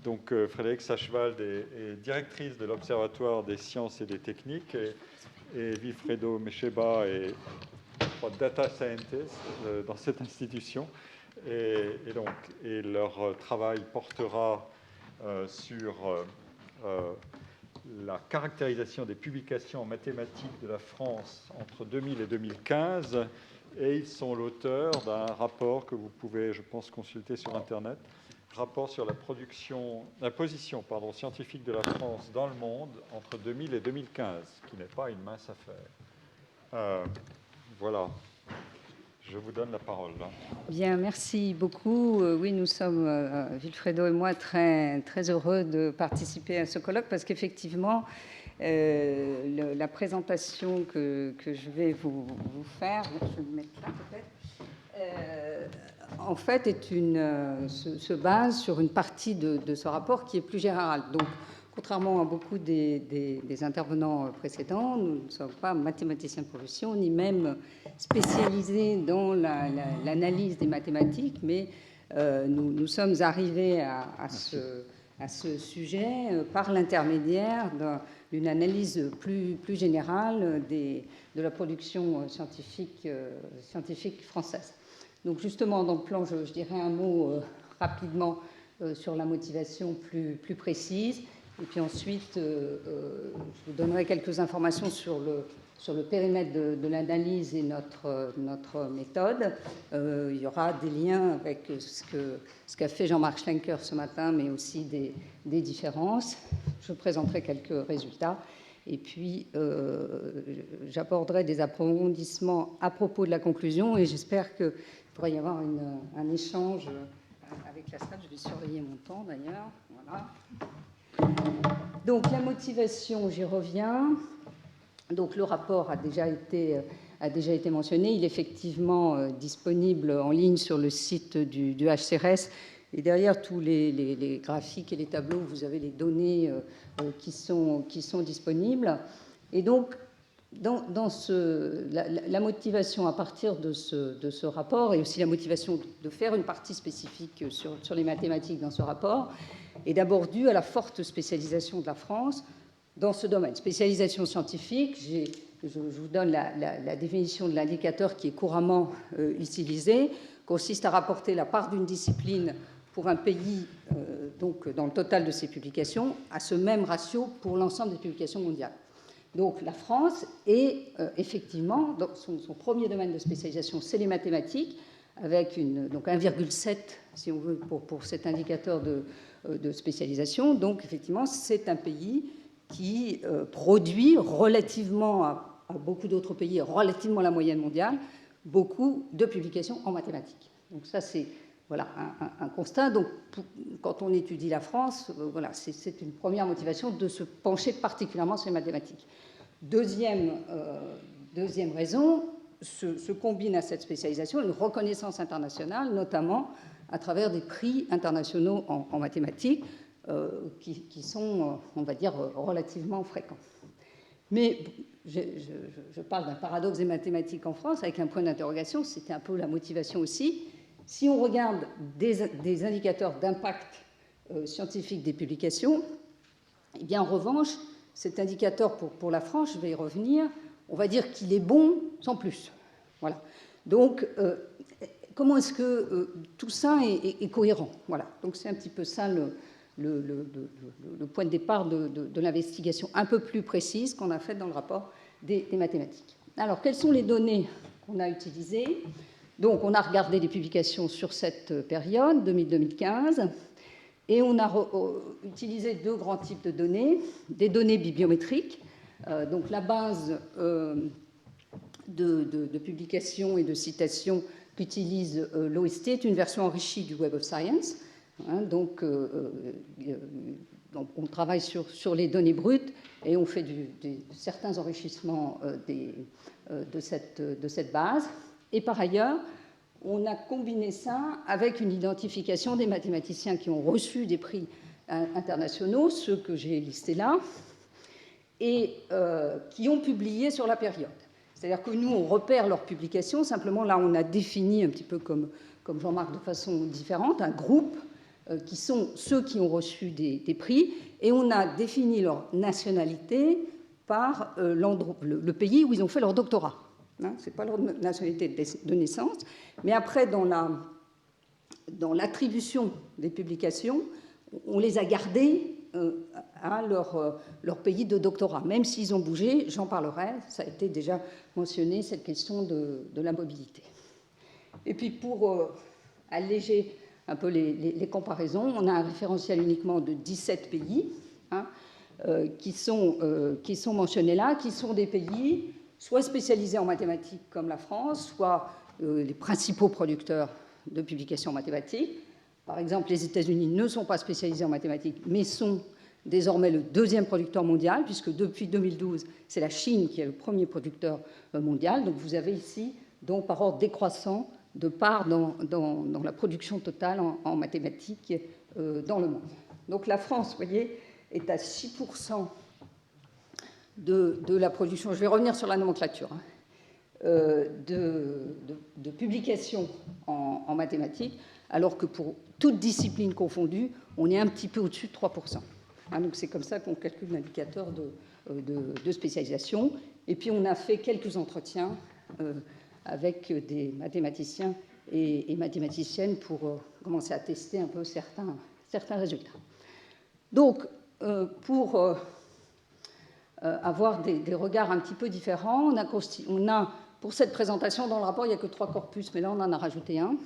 Donc, Frédérique Sachwald est directrice de l'Observatoire des sciences et des techniques, et Wilfredo Mecheba est data scientist dans cette institution. Et leur travail portera sur la caractérisation des publications en mathématiques de la France entre 2000 et 2015. Et ils sont l'auteur d'un rapport que vous pouvez, je pense, consulter sur Internet, rapport sur la position scientifique de la France dans le monde entre 2000 et 2015, qui n'est pas une mince affaire. Voilà. Je vous donne la parole. Bien, merci beaucoup. Oui, nous sommes, Wilfredo et moi, très, très heureux de participer à ce colloque parce qu'effectivement, la présentation que je vais vous faire, je vais le mettre là peut-être, en fait, se base sur une partie de ce rapport qui est plus générale. Donc, contrairement à beaucoup des intervenants précédents, nous ne sommes pas mathématiciens de profession, ni même spécialisés dans l'analyse des mathématiques, mais nous sommes arrivés à ce sujet par l'intermédiaire d'une analyse plus générale de la production scientifique française. Donc justement, dans le plan, je dirais un mot rapidement sur la motivation plus précise. Et puis ensuite, je vous donnerai quelques informations sur le périmètre de l'analyse et notre méthode. Il y aura des liens avec ce qu'a fait Jean-Marc Schlenker ce matin, mais aussi des différences. Je présenterai quelques résultats. Et puis, j'aborderai des approfondissements à propos de la conclusion. Et j'espère qu'il pourrait y avoir un échange avec la salle. Je vais surveiller mon temps, d'ailleurs. Voilà. Donc la motivation, j'y reviens. Donc le rapport a déjà été mentionné. Il est effectivement disponible en ligne sur le site du HCRS. Et derrière tous les graphiques et les tableaux, vous avez les données qui sont disponibles. Et donc, la motivation à partir de ce rapport, et aussi la motivation de faire une partie spécifique sur les mathématiques dans ce rapport, est d'abord due à la forte spécialisation de la France dans ce domaine. Spécialisation scientifique, je vous donne la définition de l'indicateur qui est couramment utilisé, consiste à rapporter la part d'une discipline pour un pays, donc dans le total de ses publications, à ce même ratio pour l'ensemble des publications mondiales. Donc la France est effectivement, donc son premier domaine de spécialisation, c'est les mathématiques, avec donc 1,7, si on veut, pour cet indicateur de spécialisation. Donc effectivement, c'est un pays qui produit relativement à beaucoup d'autres pays, relativement à la moyenne mondiale, beaucoup de publications en mathématiques. Donc ça, c'est voilà, un constat. Donc quand on étudie la France, voilà, c'est une première motivation de se pencher particulièrement sur les mathématiques. Deuxième raison, se combine à cette spécialisation une reconnaissance internationale, notamment à travers des prix internationaux en mathématiques qui sont, on va dire, relativement fréquents. Mais je parle d'un paradoxe des mathématiques en France avec un point d'interrogation, c'était un peu la motivation aussi. Si on regarde des indicateurs d'impact scientifique des publications, eh bien en revanche, cet indicateur pour la France, je vais y revenir, on va dire qu'il est bon sans plus. Voilà. Donc, comment est-ce que tout ça est cohérent? Voilà. Donc, c'est un petit peu ça le point de départ de l'investigation un peu plus précise qu'on a faite dans le rapport des mathématiques. Alors, quelles sont les données qu'on a utilisées? Donc, on a regardé les publications sur cette période, 2000-2015. Et on a utilisé deux grands types de données, des données bibliométriques, donc la base de publications et de citations qu'utilise l'OST est une version enrichie du Web of Science. Hein, donc, on travaille sur les données brutes et on fait certains enrichissements de cette base. Et par ailleurs, on a combiné ça avec une identification des mathématiciens qui ont reçu des prix internationaux, ceux que j'ai listés là, et qui ont publié sur la période. C'est-à-dire que nous, on repère leurs publications, simplement là, on a défini un petit peu comme Jean-Marc de façon différente, un groupe qui sont ceux qui ont reçu des prix, et on a défini leur nationalité par le pays où ils ont fait leur doctorat. Hein, ce n'est pas leur nationalité de naissance, mais après, dans l'attribution des publications, on les a gardés à leur pays de doctorat. Même s'ils ont bougé, j'en parlerai, ça a été déjà mentionné, cette question de la mobilité. Et puis pour alléger un peu les comparaisons, on a un référentiel uniquement de 17 pays hein, qui sont mentionnés là, qui sont des pays soit spécialisés en mathématiques comme la France, soit les principaux producteurs de publications en mathématiques. Par exemple, les États-Unis ne sont pas spécialisés en mathématiques, mais sont désormais le deuxième producteur mondial, puisque depuis 2012, c'est la Chine qui est le premier producteur mondial. Donc vous avez ici, donc, par ordre décroissant, de part dans la production totale en mathématiques dans le monde. Donc la France, vous voyez, est à 6% de la production, je vais revenir sur la nomenclature, de publications en mathématiques, alors que pour toute discipline confondue, on est un petit peu au-dessus de 3%. Hein, donc c'est comme ça qu'on calcule l'indicateur de spécialisation. Et puis on a fait quelques entretiens avec des mathématiciens et mathématiciennes pour commencer à tester un peu certains résultats. Donc, pour avoir des regards un petit peu différents, on a pour cette présentation, dans le rapport, il n'y a que 3 corpus, mais là, on en a rajouté un.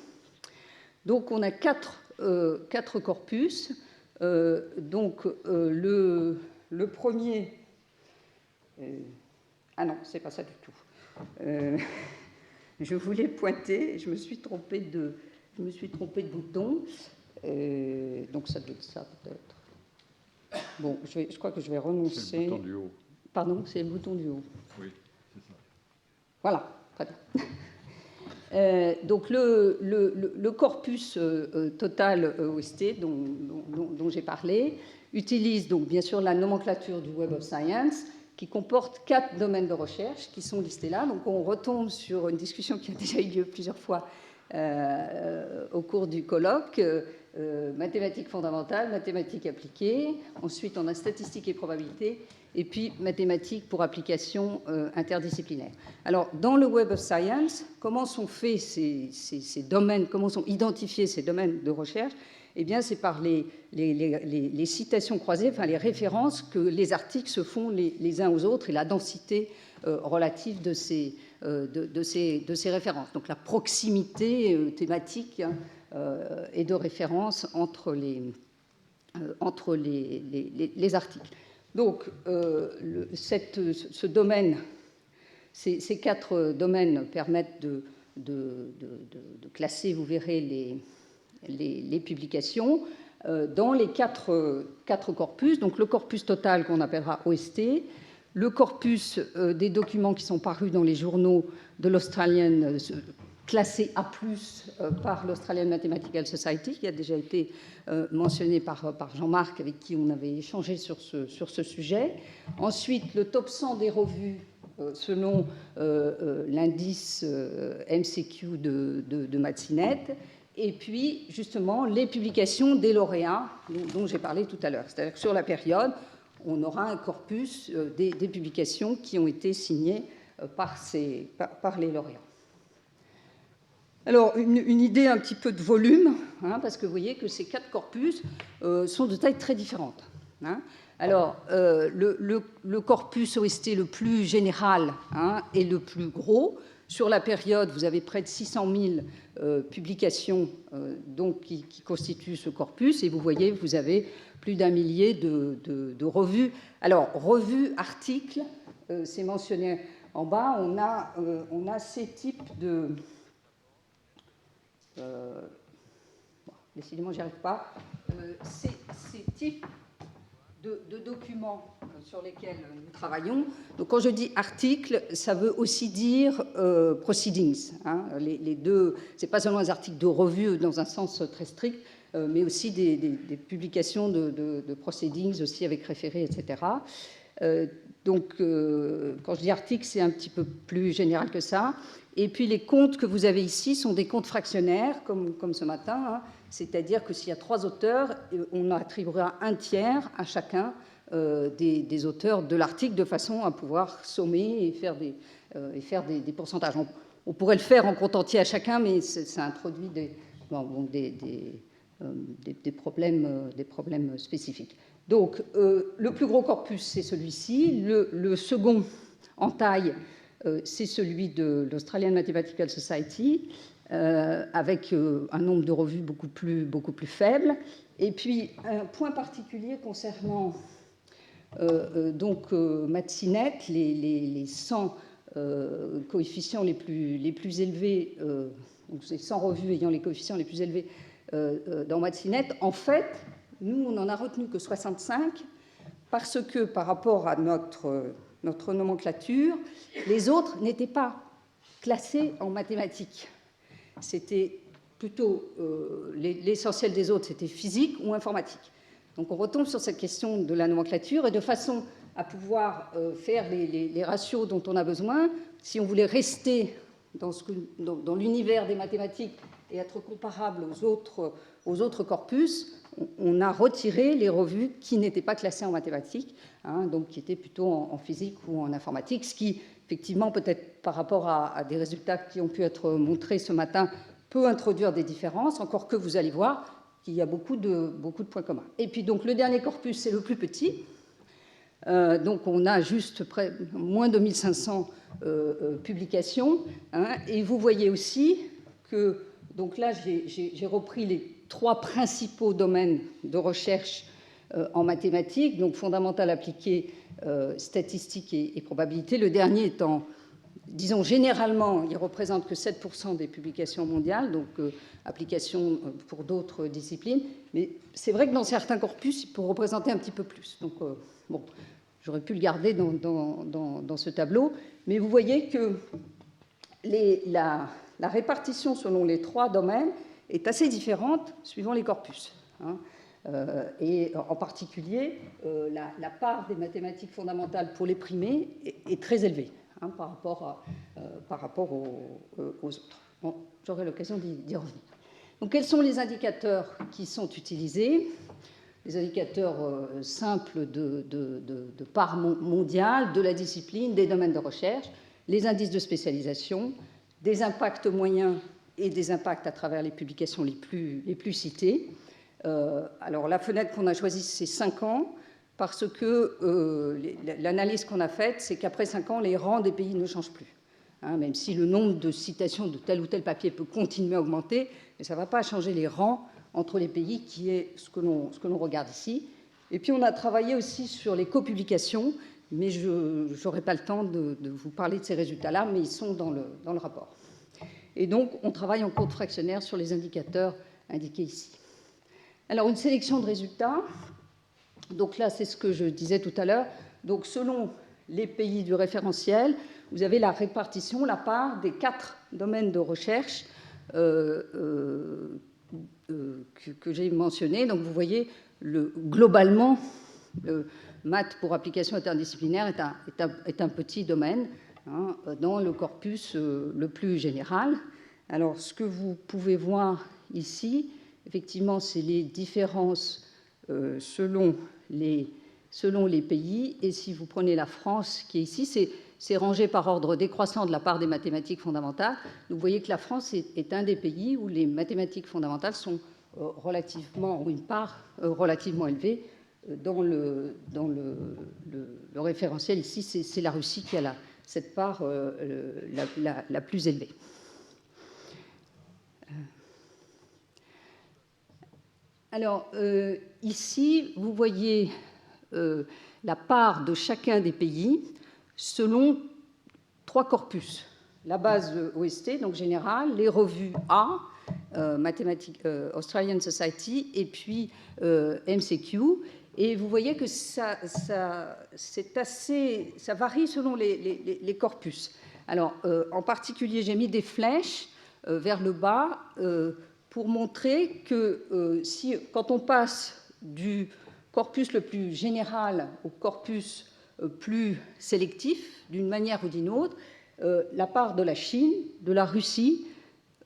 Donc, on a 4 corpus. Donc, le premier... ah non, c'est pas ça du tout. Je voulais pointer, je me suis trompée de bouton. Donc, ça doit être ça, peut-être. Bon, je crois que je vais renoncer. C'est le bouton du haut. Pardon, c'est le bouton du haut. Oui, c'est ça. Voilà, très bien. Donc le corpus total OST dont j'ai parlé utilise donc bien sûr la nomenclature du Web of Science qui comporte 4 domaines de recherche qui sont listés là. Donc on retombe sur une discussion qui a déjà eu lieu plusieurs fois au cours du colloque. Mathématiques fondamentales, mathématiques appliquées. Ensuite, on a statistiques et probabilités. Et puis, mathématiques pour application interdisciplinaire. Alors, dans le Web of Science, comment sont faits ces domaines, comment sont identifiés ces domaines de recherche? Eh bien, c'est par les citations croisées, enfin les références que les articles se font les uns aux autres et la densité relative de ces références. Donc, la proximité thématique et de référence entre les articles. Donc, ce domaine, ces 4 domaines permettent de classer, vous verrez, les publications dans les 4 corpus. Donc, le corpus total qu'on appellera OST, le corpus des documents qui sont parus dans les journaux de l'Australian, classé A+, par l'Australian Mathematical Society, qui a déjà été mentionné par Jean-Marc, avec qui on avait échangé sur ce sujet. Ensuite, le top 100 des revues, selon l'indice MCQ de Matsinet. Et puis, justement, les publications des lauréats dont j'ai parlé tout à l'heure. C'est-à-dire que sur la période, on aura un corpus des publications qui ont été signées par les lauréats. Alors, une idée un petit peu de volume, hein, parce que vous voyez que ces 4 corpus sont de taille très différente. Hein. Alors, le corpus OST le plus général hein, est le plus gros. Sur la période, vous avez près de 600 000 publications donc, qui constituent ce corpus, et vous voyez, vous avez plus d'1 millier de revues. Alors, revues, articles, c'est mentionné en bas, on a ces types de... décidément, j'y arrive pas. Ces types de documents sur lesquels nous travaillons. Donc, quand je dis articles, ça veut aussi dire proceedings. Hein. Les deux, c'est pas seulement des articles de revue dans un sens très strict, mais aussi des publications de proceedings aussi avec référés, etc. Donc, quand je dis article, c'est un petit peu plus général que ça. Et puis, les comptes que vous avez ici sont des comptes fractionnaires, comme ce matin. Hein. C'est-à-dire que s'il y a 3 auteurs, on attribuera un tiers à chacun des auteurs de l'article, de façon à pouvoir sommer et faire des pourcentages. On pourrait le faire en compte entier à chacun, mais ça introduit des problèmes spécifiques. Donc, le plus gros corpus, c'est celui-ci. Le second en taille, c'est celui de l'Australian Mathematical Society, avec un nombre de revues beaucoup plus faible. Et puis, un point particulier concernant MathSciNet, les 100 coefficients les plus élevés, donc ces 100 revues ayant les coefficients les plus élevés dans MathSciNet, en fait, nous, on n'en a retenu que 65, parce que par rapport à notre nomenclature, les autres n'étaient pas classés en mathématiques. C'était plutôt, l'essentiel des autres, c'était physique ou informatique. Donc on retombe sur cette question de la nomenclature, et de façon à pouvoir faire les ratios dont on a besoin, si on voulait rester dans l'univers des mathématiques et être comparable aux autres corpus, on a retiré les revues qui n'étaient pas classées en mathématiques, hein, donc qui étaient plutôt en physique ou en informatique, ce qui, effectivement, peut-être par rapport à des résultats qui ont pu être montrés ce matin, peut introduire des différences, encore que vous allez voir qu'il y a beaucoup de points communs. Et puis, donc, le dernier corpus, c'est le plus petit. Donc, on a juste moins de 1500 publications. Hein, et vous voyez aussi que, donc là, j'ai repris les 3 principaux domaines de recherche en mathématiques, donc fondamental, appliqué, statistique et probabilité. Le dernier étant, disons, généralement, il ne représente que 7% des publications mondiales, donc application pour d'autres disciplines. Mais c'est vrai que dans certains corpus, il peut représenter un petit peu plus. Donc, bon, j'aurais pu le garder dans ce tableau. Mais vous voyez que la répartition selon les 3 domaines est assez différente suivant les corpus. Hein. Et en particulier, la part des mathématiques fondamentales pour les primés est très élevée, hein, par rapport aux autres. Bon, j'aurai l'occasion d'y revenir. Donc, quels sont les indicateurs qui sont utilisés? Les indicateurs simples de part mondiale, de la discipline, des domaines de recherche, les indices de spécialisation, des impacts moyens et des impacts à travers les publications les plus citées. Alors, la fenêtre qu'on a choisie, c'est 5 ans, parce que l'analyse qu'on a faite, c'est qu'après 5 ans, les rangs des pays ne changent plus. Hein, même si le nombre de citations de tel ou tel papier peut continuer à augmenter, mais ça ne va pas changer les rangs entre les pays, qui est ce que l'on regarde ici. Et puis, on a travaillé aussi sur les copublications, mais je n'aurai pas le temps de vous parler de ces résultats-là, mais ils sont dans le rapport. Et donc, on travaille en compte fractionnaire sur les indicateurs indiqués ici. Alors, une sélection de résultats. Donc là, c'est ce que je disais tout à l'heure. Donc, selon les pays du référentiel, vous avez la répartition, la part des 4 domaines de recherche que j'ai mentionnés. Donc, vous voyez, globalement, maths pour application interdisciplinaire est un petit domaine, hein, dans le corpus le plus général. Alors, ce que vous pouvez voir ici, effectivement, c'est les différences selon les pays. Et si vous prenez la France, qui est ici, c'est rangé par ordre décroissant de la part des mathématiques fondamentales. Vous voyez que la France est un des pays où les mathématiques fondamentales sont relativement, ou une part relativement élevée. Dans le référentiel ici, c'est la Russie qui a cette part la plus élevée. Alors, ici, vous voyez la part de chacun des pays selon 3 corpus. La base OST, donc générale, les revues A, Australian Society, et puis MCQ. Et vous voyez que ça varie selon les corpus. Alors, en particulier, j'ai mis des flèches vers le bas pour montrer que quand on passe du corpus le plus général au corpus plus sélectif, d'une manière ou d'une autre, la part de la Chine, de la Russie,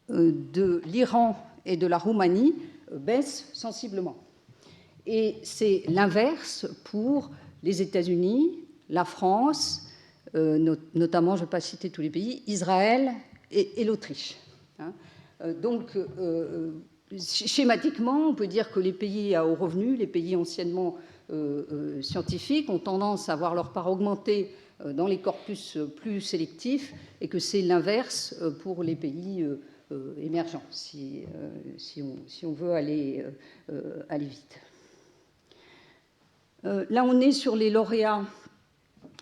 de l'Iran et de la Roumanie baisse sensiblement. Et c'est l'inverse pour les États-Unis, la France, notamment, je ne vais pas citer tous les pays, Israël et l'Autriche. Donc, schématiquement, on peut dire que les pays à haut revenu, les pays anciennement scientifiques, ont tendance à voir leur part augmenter dans les corpus plus sélectifs, et que c'est l'inverse pour les pays émergents, si on veut aller vite. Là, on est sur les lauréats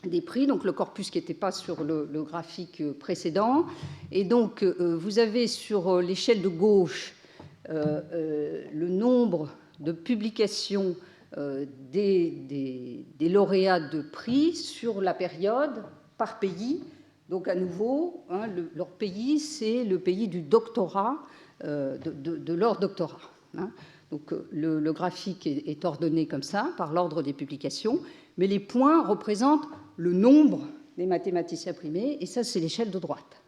des prix, donc le corpus qui n'était pas sur le graphique précédent. Et donc, vous avez sur l'échelle de gauche le nombre de publications des lauréats de prix sur la période par pays. Donc, à nouveau, leur pays, c'est le pays du doctorat, de leur doctorat. Donc, le graphique est ordonné comme ça, par l'ordre des publications, mais les points représentent le nombre des mathématiciens primés, et ça, c'est l'échelle de droite.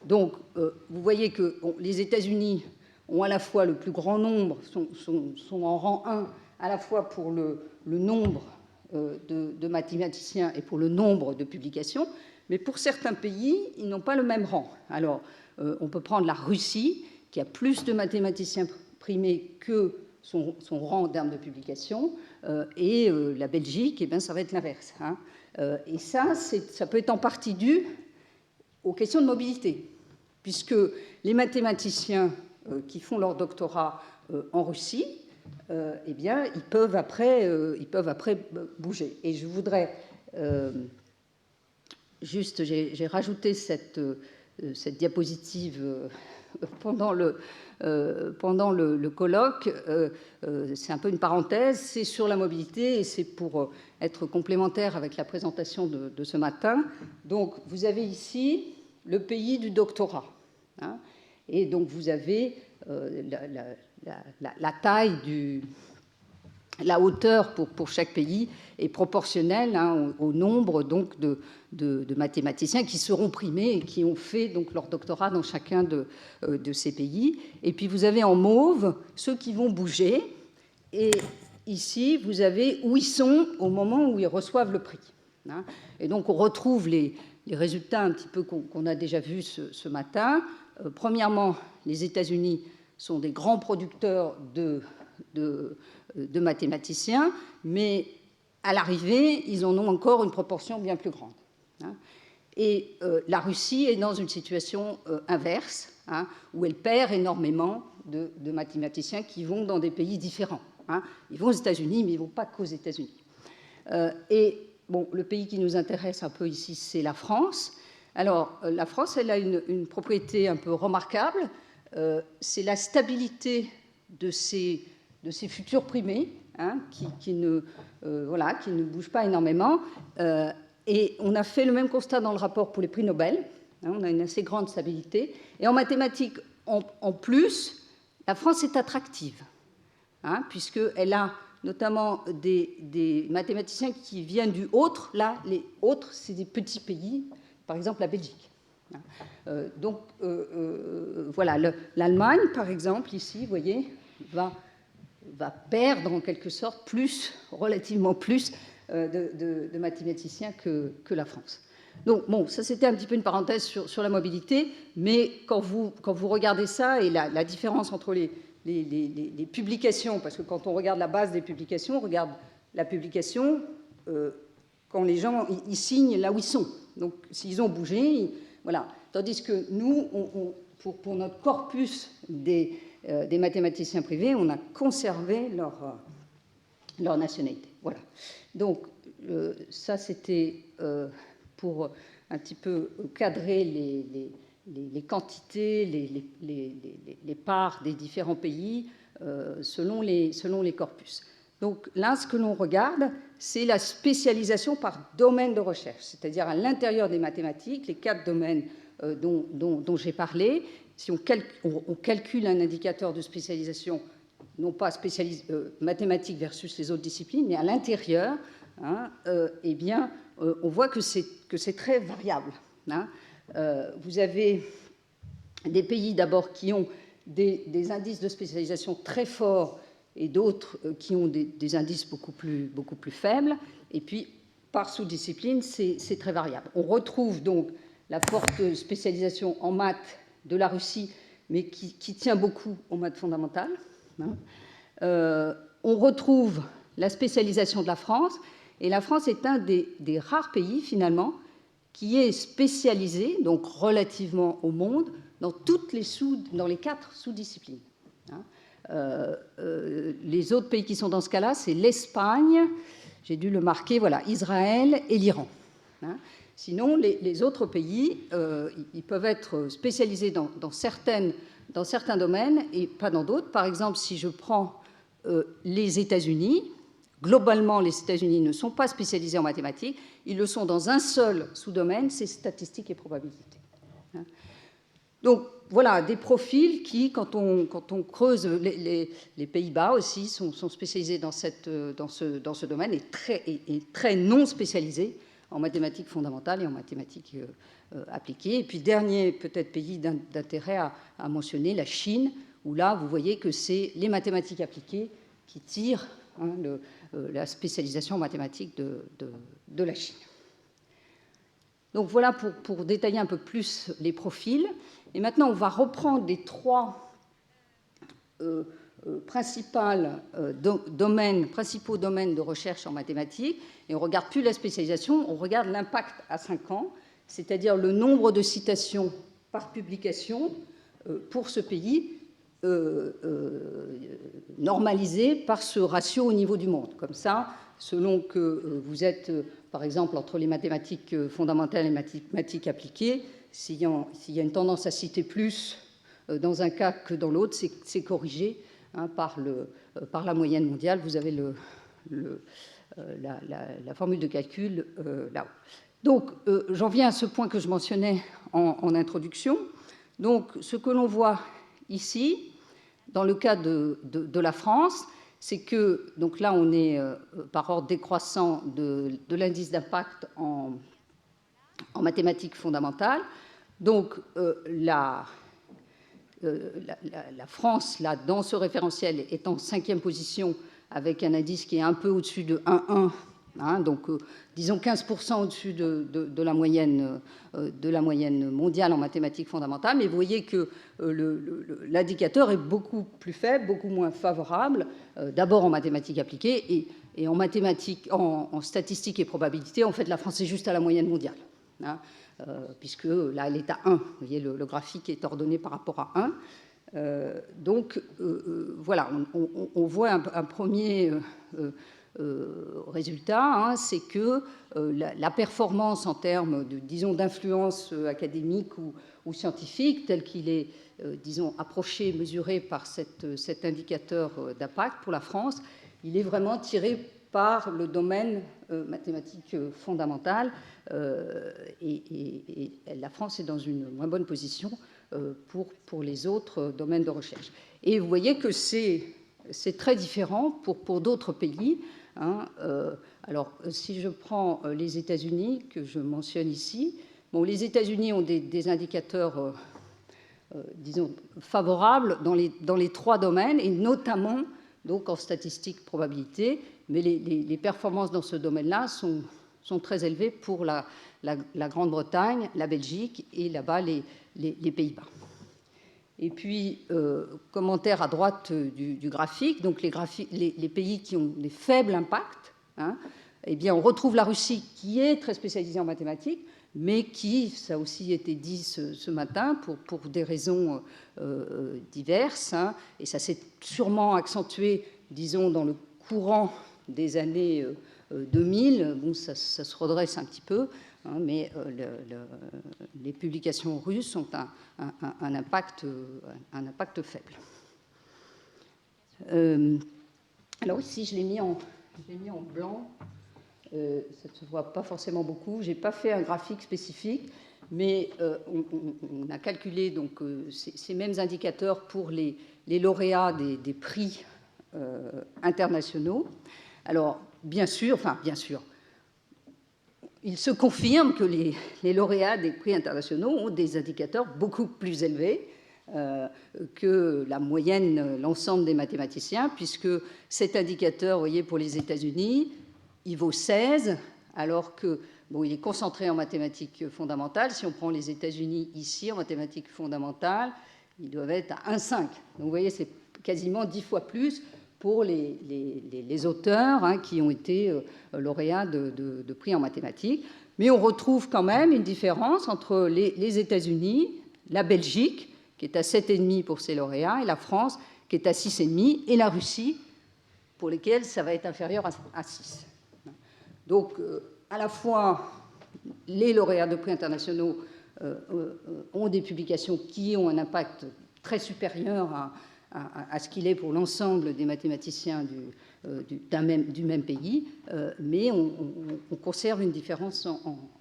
Donc, vous voyez que les États-Unis ont à la fois le plus grand nombre, sont en rang 1, à la fois pour le nombre de mathématiciens et pour le nombre de publications, mais pour certains pays, ils n'ont pas le même rang. Alors, on peut prendre la Russie, qui a plus de mathématiciens primés que son rang en termes de publication, et la Belgique, eh bien, ça va être l'inverse. Et ça peut être en partie dû aux questions de mobilité, puisque les mathématiciens qui font leur doctorat en Russie, eh bien, ils peuvent après bouger. Et je voudrais juste, j'ai rajouté cette diapositive pendant le colloque. C'est un peu une parenthèse, c'est sur la mobilité, et c'est pour être complémentaire avec la présentation de ce matin. Donc, vous avez ici le pays du doctorat. Et donc, vous avez la taille la hauteur pour chaque pays est proportionnelle au nombre donc de mathématiciens qui seront primés et qui ont fait donc leur doctorat dans chacun de ces pays. Et puis vous avez en mauve ceux qui vont bouger, et ici vous avez où ils sont au moment où ils reçoivent le prix. Et donc on retrouve les résultats un petit peu qu'on a déjà vus ce matin. Premièrement, les États-Unis sont des grands producteurs de mathématiciens, mais à l'arrivée, ils en ont encore une proportion bien plus grande. Et la Russie est dans une situation inverse, où elle perd énormément de mathématiciens qui vont dans des pays différents. Ils vont aux États-Unis, mais ils ne vont pas qu'aux États-Unis. Et bon, le pays qui nous intéresse un peu ici, c'est la France. Alors, la France, elle a une propriété un peu remarquable, c'est la stabilité de ces futurs primés, qui ne bougent pas énormément. Et on a fait le même constat dans le rapport pour les prix Nobel. On a une assez grande stabilité. Et en mathématiques, en plus, la France est attractive, puisqu'elle a notamment des mathématiciens qui viennent du autre. Là, les autres, c'est des petits pays, par exemple la Belgique. Donc, voilà, l'Allemagne, par exemple, ici, vous voyez, va perdre en quelque sorte relativement plus de mathématiciens que la France. Donc, bon, ça c'était un petit peu une parenthèse sur la mobilité, mais quand vous regardez ça et la différence entre les publications, parce que quand on regarde la base des publications, on regarde la publication quand les gens ils signent là où ils sont. Donc, s'ils ont bougé, voilà. Tandis que nous, pour notre corpus des mathématiciens privés, on a conservé leur nationalité. Voilà. Donc, ça, c'était pour un petit peu cadrer les quantités, les parts des différents pays selon les corpus. Donc là, ce que l'on regarde, c'est la spécialisation par domaine de recherche, c'est-à-dire à l'intérieur des mathématiques, les 4 domaines dont j'ai parlé. Si on calcule un indicateur de spécialisation, non pas mathématique versus les autres disciplines, mais à l'intérieur, eh bien, on voit que c'est très variable. Vous avez des pays d'abord qui ont des indices de spécialisation très forts et d'autres qui ont des indices beaucoup plus faibles. Et puis, par sous-discipline, c'est très variable. On retrouve donc la forte spécialisation en maths de la Russie, mais qui tient beaucoup aux maths fondamentales. On retrouve la spécialisation de la France, et la France est un des rares pays, finalement, qui est spécialisé, donc relativement au monde, dans les 4 sous-disciplines. Les autres pays qui sont dans ce cas-là, c'est l'Espagne, j'ai dû le marquer, voilà, Israël et l'Iran. Sinon, les autres pays, ils peuvent être spécialisés dans certains domaines et pas dans d'autres. Par exemple, si je prends les États-Unis, globalement, les États-Unis ne sont pas spécialisés en mathématiques, ils le sont dans un seul sous-domaine, c'est statistiques et probabilité. Donc, voilà, des profils qui, quand on creuse, les Pays-Bas aussi sont spécialisés dans ce domaine et très non spécialisés en mathématiques fondamentales et en mathématiques appliquées. Et puis, dernier peut-être pays d'intérêt à mentionner, la Chine, où là, vous voyez que c'est les mathématiques appliquées qui tirent la spécialisation en mathématiques de la Chine. Donc voilà pour détailler un peu plus les profils. Et maintenant, on va reprendre les 3 principaux domaines de recherche en mathématiques. Et on ne regarde plus la spécialisation, on regarde l'impact à 5 ans, c'est-à-dire le nombre de citations par publication pour ce pays, normalisé par ce ratio au niveau du monde. Comme ça, selon que vous êtes, par exemple, entre les mathématiques fondamentales et les mathématiques appliquées, s'il y a une tendance à citer plus dans un cas que dans l'autre, c'est corrigé par la moyenne mondiale. Vous avez la formule de calcul là-haut. Donc, j'en viens à ce point que je mentionnais en introduction. Donc, ce que l'on voit ici, dans le cas de la France, c'est que, donc là, on est par ordre décroissant de l'indice d'impact en mathématiques fondamentales. Donc, la France, là, dans ce référentiel, est en 5e position avec un indice qui est un peu au-dessus de 1,1, donc disons 15% au-dessus de la moyenne mondiale en mathématiques fondamentales. Mais vous voyez que l'indicateur est beaucoup plus faible, beaucoup moins favorable, d'abord en mathématiques appliquées et en mathématiques, en statistiques et probabilités. En fait, la France est juste à la moyenne mondiale. Puisque là, elle est à 1. Vous voyez, le graphique est ordonné par rapport à 1. Donc, voilà, on voit un premier résultat, c'est que la performance en termes, disons, d'influence académique ou scientifique, tel qu'il est, disons, approché, mesuré par cet indicateur d'impact pour la France, il est vraiment tiré par le domaine mathématique fondamental, et la France est dans une moins bonne position pour les autres domaines de recherche. Et vous voyez que c'est très différent pour d'autres pays. Alors, si je prends les États-Unis, que je mentionne ici, bon, les États-Unis ont des indicateurs, disons, favorables dans les 3 domaines, et notamment donc en statistique, probabilité, mais les performances dans ce domaine-là sont très élevées pour la Grande-Bretagne, la Belgique et là-bas les Pays-Bas. Et puis, commentaire à droite du graphique, donc les pays qui ont des faibles impacts, eh bien, on retrouve la Russie qui est très spécialisée en mathématiques, mais qui, ça a aussi été dit ce matin, pour des raisons diverses, et ça s'est sûrement accentué, disons, dans le courant des années 2000, bon, ça se redresse un petit peu, mais les publications russes ont un impact faible. Alors ici, je l'ai mis en blanc. Ça ne se voit pas forcément beaucoup. Je n'ai pas fait un graphique spécifique, mais on a calculé donc, ces mêmes indicateurs pour les lauréats des prix internationaux. Alors, bien sûr, il se confirme que les lauréats des prix internationaux ont des indicateurs beaucoup plus élevés que la moyenne, l'ensemble des mathématiciens, puisque cet indicateur, vous voyez, pour les États-Unis, il vaut 16, alors que, bon, il est concentré en mathématiques fondamentales. Si on prend les États-Unis ici, en mathématiques fondamentales, ils doivent être à 1,5. Donc, vous voyez, c'est quasiment 10 fois plus pour les auteurs hein, qui ont été lauréats de prix en mathématiques. Mais on retrouve quand même une différence entre les États-Unis, la Belgique, qui est à 7,5 pour ses lauréats, et la France, qui est à 6,5, et la Russie, pour lesquels ça va être inférieur à 6. Donc, à la fois, les lauréats de prix internationaux ont des publications qui ont un impact très supérieur à ce qu'il est pour l'ensemble des mathématiciens du même pays, mais on conserve une différence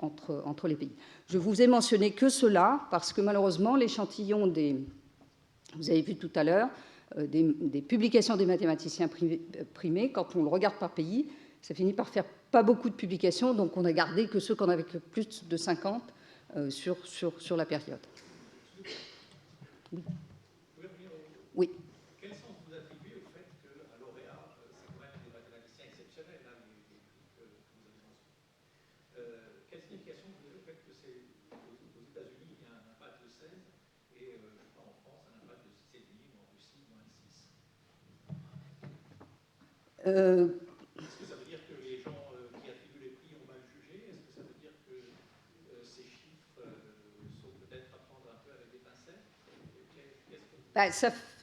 entre les pays. Je vous ai mentionné que cela parce que malheureusement, l'échantillon vous avez vu tout à l'heure, des publications des mathématiciens primés, quand on le regarde par pays, ça finit par faire pas beaucoup de publications, donc on n'a gardé que ceux qu'on avait que plus de 50 sur la période. Oui. Oui. Quel sens vous attribuez au fait qu'un lauréat, c'est quand même des mathématiciens exceptionnels, hein, les que vous avez mentionnés. Quelle signification vous avez au fait que aux États-Unis, il y a un impact de 16 et je sais pas, en France, un impact de 6,5 ou en Russie, moins de 6 Est-ce que ça veut dire que les gens qui attribuent les prix ont mal jugé? Est-ce que ça veut dire que ces chiffres sont peut-être à prendre un peu avec des pincettes?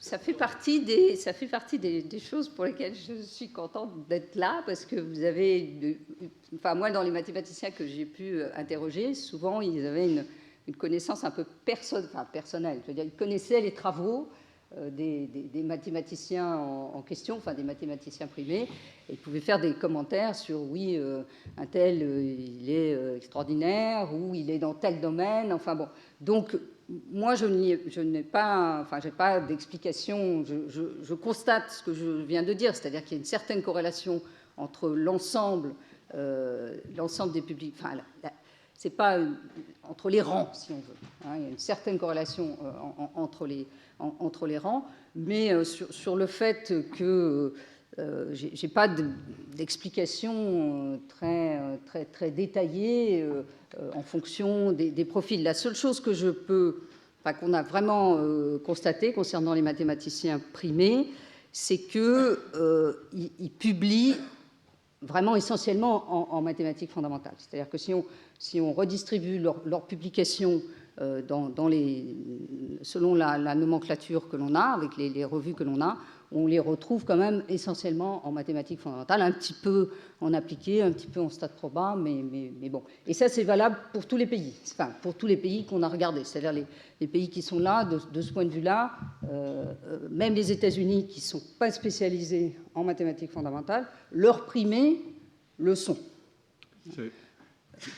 Ça fait partie des choses pour lesquelles je suis contente d'être là, parce que vous avez, moi, dans les mathématiciens que j'ai pu interroger, souvent, ils avaient une connaissance un peu personnelle. Je veux dire, ils connaissaient les travaux des mathématiciens en question, enfin des mathématiciens primés, et ils pouvaient faire des commentaires sur oui, un tel, il est extraordinaire, ou il est dans tel domaine, enfin bon. Donc, moi, je n'ai pas, j'ai pas d'explication. Je constate ce que je viens de dire, c'est-à-dire qu'il y a une certaine corrélation entre l'ensemble des publics. C'est pas entre les rangs, si on veut. Hein, il y a une certaine corrélation entre les rangs, mais sur le fait que j'ai pas d'explication très détaillée en fonction des profils. La seule chose que qu'on a vraiment constaté concernant les mathématiciens primés, c'est qu'ils publient vraiment essentiellement en mathématiques fondamentales. C'est-à-dire que si on redistribue leurs publications selon la nomenclature que l'on a, avec les revues que l'on a, on les retrouve quand même essentiellement en mathématiques fondamentales, un petit peu en appliqué, un petit peu en stade proba, mais bon. Et ça, c'est valable pour tous les pays, pour tous les pays qu'on a regardés, c'est-à-dire les pays qui sont là, de ce point de vue-là, même les États-Unis qui ne sont pas spécialisés en mathématiques fondamentales, leurs primés le sont. C'est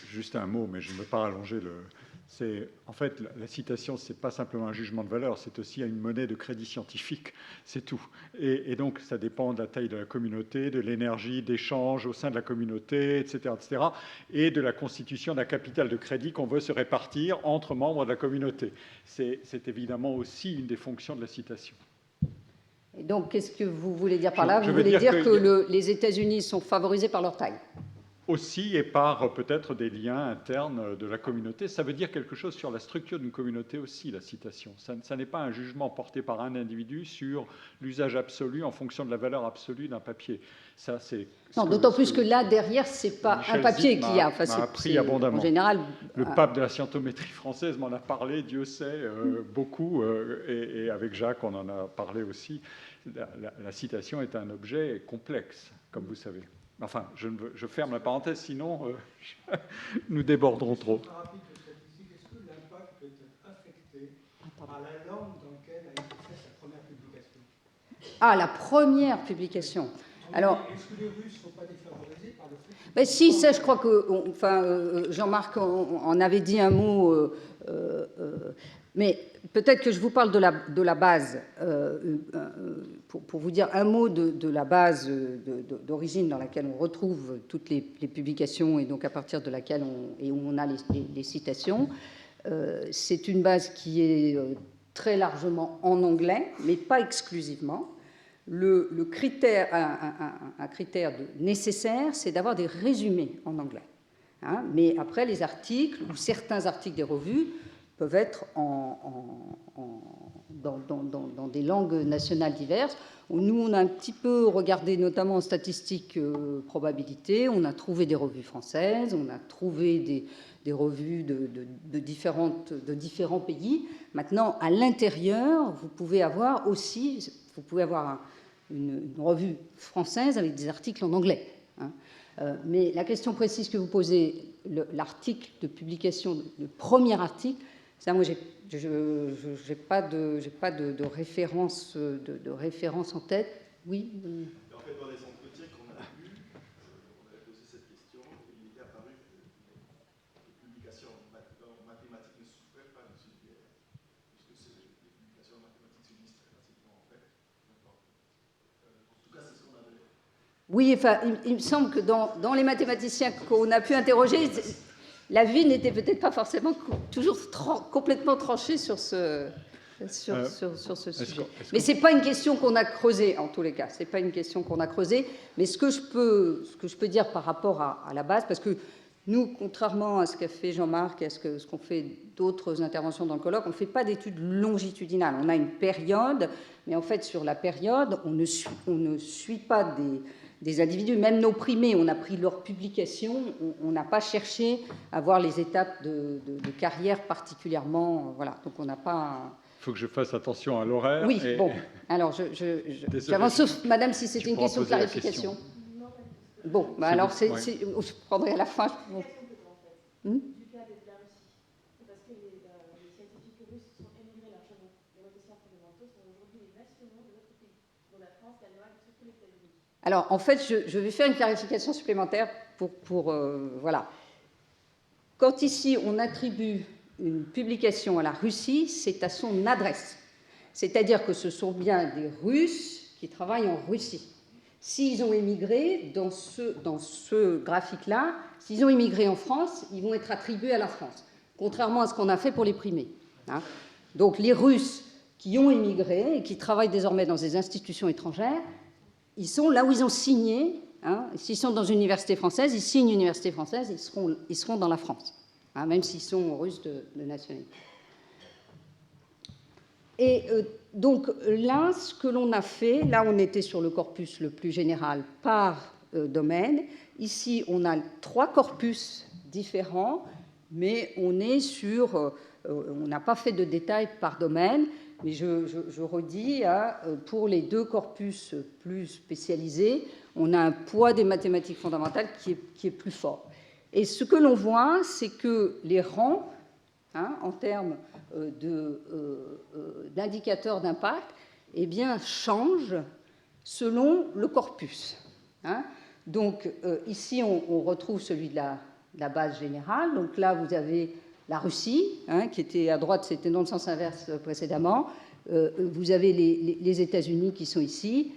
juste un mot, mais je ne veux pas rallonger le... En fait, la citation, ce n'est pas simplement un jugement de valeur, c'est aussi une monnaie de crédit scientifique, c'est tout. Et donc, ça dépend de la taille de la communauté, de l'énergie d'échange au sein de la communauté, etc., et de la constitution d'un capital de crédit qu'on veut se répartir entre membres de la communauté. C'est évidemment aussi une des fonctions de la citation. Et donc, qu'est-ce que vous voulez dire par là? Vous voulez dire que les États-Unis sont favorisés par leur taille? Aussi, et par peut-être des liens internes de la communauté. Ça veut dire quelque chose sur la structure d'une communauté aussi, la citation. Ça n'est pas un jugement porté par un individu sur l'usage absolu en fonction de la valeur absolue d'un papier. Ça, c'est non, d'autant plus que là, derrière, c'est pas Michel un papier Zip qui a... m'a appris abondamment. En général... Le pape de la scientométrie française m'en a parlé, Dieu sait, beaucoup, et avec Jacques, on en a parlé aussi. La citation est un objet complexe, comme vous savez. Enfin, je ferme la parenthèse, sinon nous débordrons trop. Est-ce que l'impact peut être affecté par la langue dans laquelle a été faite la première publication? Ah, la première publication. Alors, est-ce que les Russes ne sont pas défavorisés par le fait que... Ben si, ça, je crois que, Jean-Marc en avait dit un mot, mais peut-être que je vous parle de la base, pour vous dire un mot de la base d'origine dans laquelle on retrouve toutes les publications et donc à partir de laquelle où on a les citations. C'est une base qui est très largement en anglais, mais pas exclusivement. Le critère, un critère nécessaire, c'est d'avoir des résumés en anglais. Hein, mais après, les articles, ou certains articles des revues, peuvent être dans des langues nationales diverses. Nous, on a un petit peu regardé, notamment en statistiques probabilité, on a trouvé des revues françaises, on a trouvé des revues de différents pays. Maintenant, à l'intérieur, vous pouvez avoir aussi, une revue française avec des articles en anglais. Hein. Mais la question précise que vous posez, l'article de publication, le premier article, ça, moi, j'ai pas de référence en tête. Oui. En fait, dans les entretiens qu'on a eus, on avait posé cette question et il était apparu que les publications mathématiques ne souffraient pas de ce biais, puisque les publications mathématiques se lisent très facilement, en fait. En tout cas, c'est ce qu'on avait. Oui, enfin, il me semble que dans les mathématiciens qu'on a pu interroger, la vie n'était peut-être pas forcément toujours complètement tranchée sur ce sujet. Mais ce n'est pas une question qu'on a creusée, en tous les cas. Ce n'est pas une question qu'on a creusée. Mais ce que je peux dire par rapport à la base, parce que nous, contrairement à ce qu'a fait Jean-Marc et à ce qu'ont fait d'autres interventions dans le colloque, on ne fait pas d'études longitudinales. On a une période, mais en fait, sur la période, on ne suit pas des individus. Même nos primés, on a pris leur publication, on n'a pas cherché à voir les étapes de carrière particulièrement. Voilà, donc on n'a pas... Il faut que je fasse attention à l'horaire. Oui, bon. Alors, j'avance, sauf, madame, si c'était une question de clarification. Bon, bah alors, je prendrai à la fin. Du cas de la Russie, parce que les scientifiques russes sont émigrés largement. Les théoriciens fondamentaux sont aujourd'hui les nationaux de notre pays, dont la France, l'Allemagne, surtout les États-Unis. Alors, en fait, je vais faire une clarification supplémentaire voilà. Quand ici, on attribue une publication à la Russie, c'est à son adresse. C'est-à-dire que ce sont bien des Russes qui travaillent en Russie. S'ils ont émigré, dans ce graphique-là, s'ils ont émigré en France, ils vont être attribués à la France, contrairement à ce qu'on a fait pour les primés. Hein. Donc les Russes qui ont émigré et qui travaillent désormais dans des institutions étrangères, ils sont là où ils ont signé. Hein. S'ils sont dans une université française, ils signent une université française, ils seront dans la France, hein, même s'ils sont russes de nationalité. Et donc là, ce que l'on a fait, là on était sur le corpus le plus général par domaine. Ici, on a 3 corpus différents, mais on est sur... on n'a pas fait de détails par domaine, mais je redis, pour les 2 corpus plus spécialisés, on a un poids des mathématiques fondamentales qui est plus fort. Et ce que l'on voit, c'est que les rangs, hein, en termes d'indicateurs d'impact, eh bien, changent selon le corpus. Hein. Donc, ici, on retrouve celui de la base générale. Donc là, vous avez la Russie, hein, qui était à droite, c'était dans le sens inverse précédemment. Vous avez les États-Unis qui sont ici,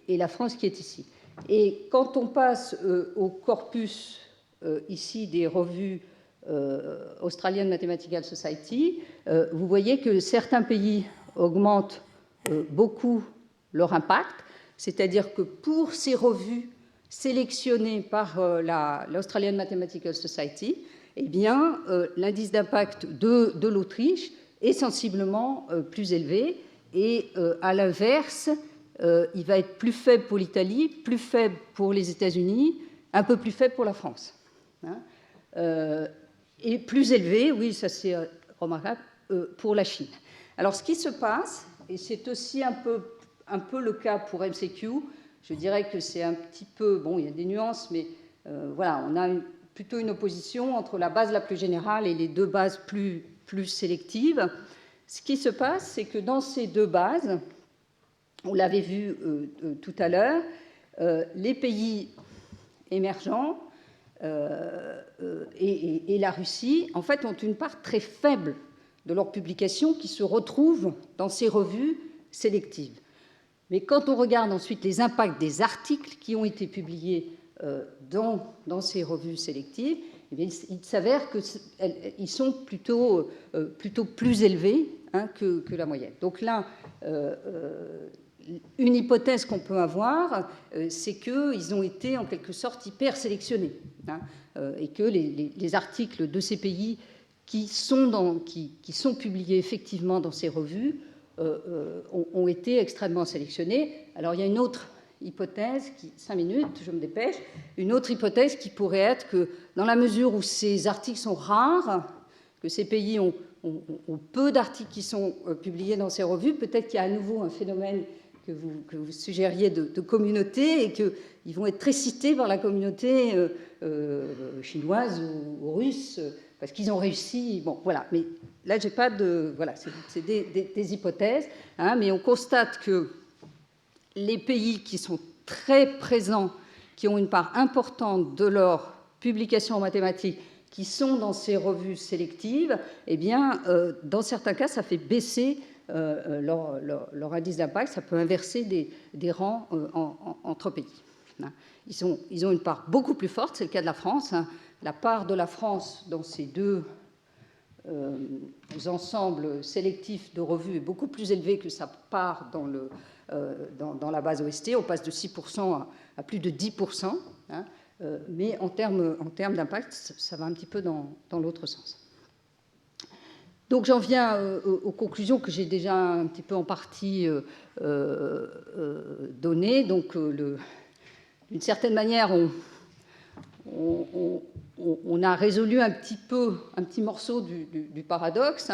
et la France qui est ici. Et quand on passe au corpus, ici, des revues Australian Mathematical Society, vous voyez que certains pays augmentent beaucoup leur impact, c'est-à-dire que pour ces revues sélectionnées par l'Australian Mathematical Society, eh bien, l'indice d'impact de l'Autriche est sensiblement plus élevé, et à l'inverse, il va être plus faible pour l'Italie, plus faible pour les États-Unis, un peu plus faible pour la France. Hein. Et plus élevé, oui, ça c'est remarquable, pour la Chine. Alors, ce qui se passe, et c'est aussi un peu le cas pour MCQ, je dirais que c'est un petit peu, bon, il y a des nuances, mais voilà, on a plutôt une opposition entre la base la plus générale et les 2 bases plus sélectives. Ce qui se passe, c'est que dans ces 2 bases, on l'avait vu tout à l'heure, les pays émergents et la Russie, en fait, ont une part très faible de leurs publications qui se retrouvent dans ces revues sélectives. Mais quand on regarde ensuite les impacts des articles qui ont été publiés dans ces revues sélectives, eh bien, il s'avère qu'ils sont plutôt plus élevés que la moyenne. Donc là, une hypothèse qu'on peut avoir, c'est qu'ils ont été en quelque sorte hyper sélectionnés, et que les articles de ces pays qui sont publiés effectivement dans ces revues ont été extrêmement sélectionnés. Alors il y a une autre hypothèse, 5 minutes, je me dépêche, une autre hypothèse qui pourrait être que dans la mesure où ces articles sont rares, que ces pays ont peu d'articles qui sont publiés dans ces revues, peut-être qu'il y a à nouveau un phénomène que vous suggériez de communauté et qu'ils vont être très cités par la communauté chinoise ou russe parce qu'ils ont réussi. Bon, voilà. Mais là, j'ai pas de... Voilà, c'est des hypothèses. Mais on constate que les pays qui sont très présents, qui ont une part importante de leur publication en mathématiques, qui sont dans ces revues sélectives, eh bien, dans certains cas, ça fait baisser leur indice d'impact, ça peut inverser des rangs entre pays. Ils ont une part beaucoup plus forte, c'est le cas de la France. La part de la France dans ces deux ensembles sélectifs de revues est beaucoup plus élevée que sa part dans la base OST. On passe de 6% à plus de 10%. Mais en termes d'impact, ça va un petit peu dans l'autre sens. Donc j'en viens aux conclusions que j'ai déjà un petit peu en partie données. Donc d'une certaine manière, on a résolu un petit morceau du paradoxe.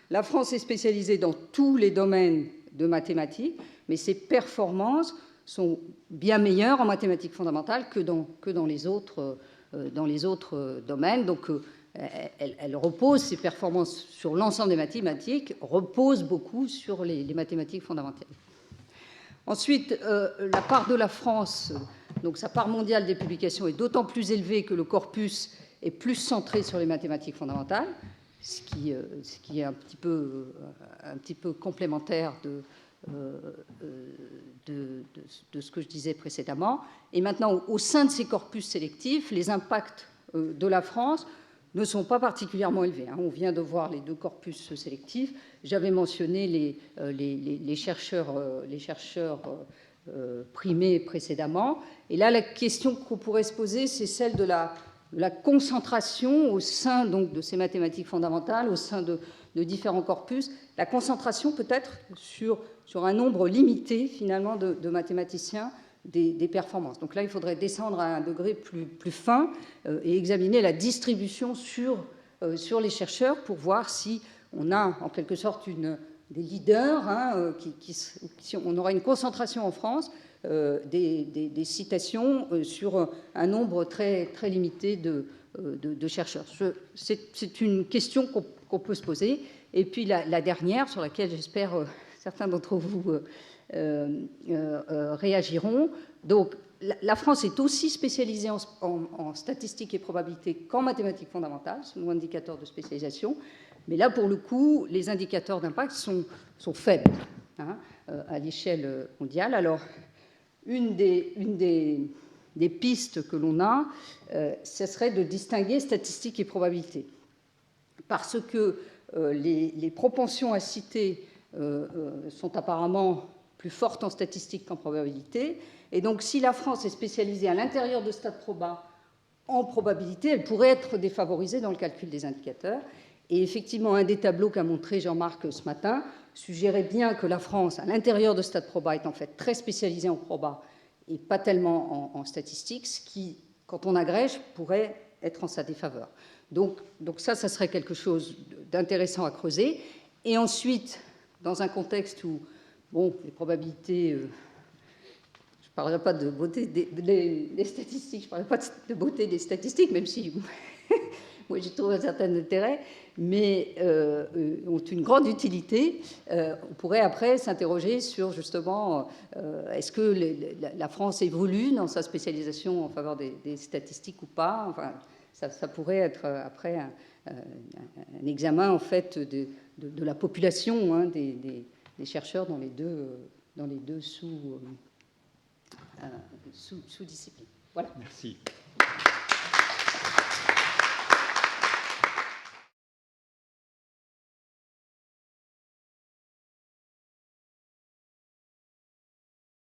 La France est spécialisée dans tous les domaines de mathématiques, mais ses performances sont bien meilleures en mathématiques fondamentales que dans les autres domaines. Donc, elle repose, ses performances sur l'ensemble des mathématiques reposent beaucoup sur les mathématiques fondamentales. Ensuite, la part de la France, donc sa part mondiale des publications est d'autant plus élevée que le corpus est plus centré sur les mathématiques fondamentales, ce qui est un petit peu complémentaire de ce que je disais précédemment. Et maintenant, au sein de ces corpus sélectifs, les impacts de la France ne sont pas particulièrement élevés. On vient de voir les deux corpus sélectifs. J'avais mentionné les chercheurs primés précédemment. Et là, la question qu'on pourrait se poser, c'est celle de la concentration au sein donc, de ces mathématiques fondamentales, au sein de différents corpus, la concentration peut-être sur un nombre limité finalement de mathématiciens des performances. Donc là, il faudrait descendre à un degré plus fin et examiner la distribution sur les chercheurs pour voir si on a en quelque sorte des leaders, si on aura une concentration en France des citations sur un nombre très, très limité de chercheurs. C'est une question qu'on peut se poser. Et puis la dernière, sur laquelle j'espère certains d'entre vous réagiront. Donc, la France est aussi spécialisée en statistiques et probabilités qu'en mathématiques fondamentales, c'est nos indicateurs de spécialisation. Mais là, pour le coup, les indicateurs d'impact sont faibles à l'échelle mondiale. Alors, une des pistes que l'on a, ce serait de distinguer statistiques et probabilités. Parce que les propensions à citer sont apparemment plus fortes en statistiques qu'en probabilité. Et donc, si la France est spécialisée à l'intérieur de StatProba en probabilité, elle pourrait être défavorisée dans le calcul des indicateurs. Et effectivement, un des tableaux qu'a montré Jean-Marc ce matin suggérait bien que la France, à l'intérieur de StatProba, est en fait très spécialisée en proba et pas tellement en statistiques, ce qui, quand on agrège, pourrait être en sa défaveur. Donc ça serait quelque chose d'intéressant à creuser. Et ensuite, dans un contexte où, bon, les probabilités, je ne parlerai pas de beauté des statistiques, je ne parlerai pas de beauté des statistiques, même si moi j'y trouve un certain intérêt, mais ont une grande utilité. On pourrait après s'interroger sur justement, est-ce que la France évolue dans sa spécialisation en faveur des statistiques ou pas. Enfin, ça pourrait être après un examen en fait de la population, hein, des chercheurs dans les deux sous-disciplines. Voilà. Merci.